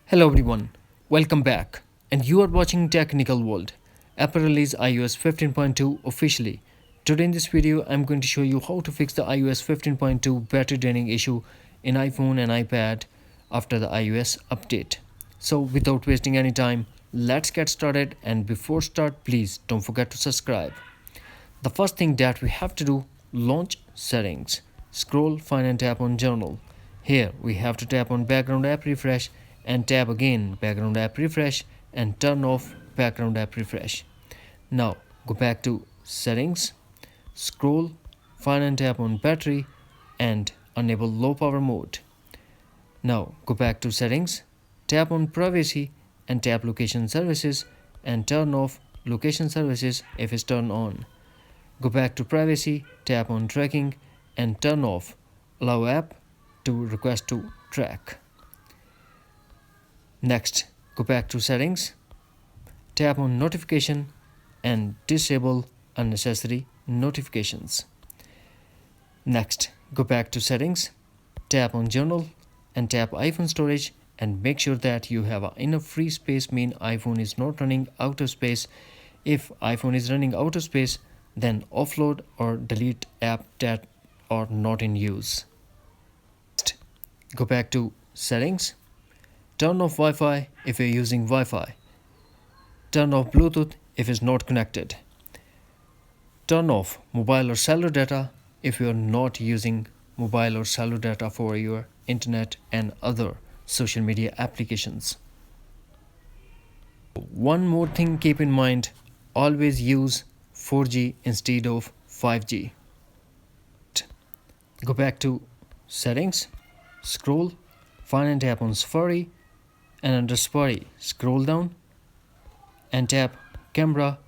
Hello everyone, welcome back. And you are watching Technical World. Apple released iOS 15.2 officially. Today in this video, I'm going to show you how to fix the iOS 15.2 battery draining issue in iPhone and iPad after the iOS update. So without wasting any time, let's get started, and before start, please don't forget to subscribe. The first thing that we have to do, launch settings. Scroll, find and tap on journal. Here we have to tap on background app refresh and tap again background app refresh and turn off background app refresh. Now go back to settings, scroll, find and tap on battery and enable low power mode. Now go back to settings, tap on privacy and tap location services and turn off location services if it's turned on. Go back to privacy, tap on tracking and turn off allow app to request to track. Next, go back to settings, tap on notification and disable unnecessary notifications. Next, go back to settings, tap on journal and tap iPhone storage and make sure that you have enough free space, mean iPhone is not running out of space. If iPhone is running out of space, then offload or delete app that are not in use. Next, go back to settings, turn off Wi-Fi if you're using Wi-Fi. Turn off Bluetooth if it's not connected. Turn off mobile or cellular data if you're not using mobile or cellular data for your internet and other social media applications. One more thing, keep in mind, always use 4G instead of 5G. Go back to settings, scroll, find and tap on Safari and under Safari scroll down and tap camera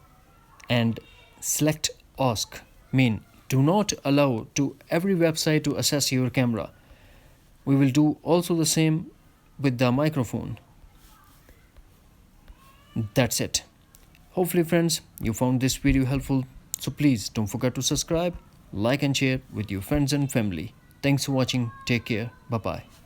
and select ask, mean do not allow to every website to access your camera. We will do also the same with the microphone. That's it. Hopefully friends, you found this video helpful, so please don't forget to subscribe, like and share with your friends and family. Thanks for watching. Take care. Bye bye.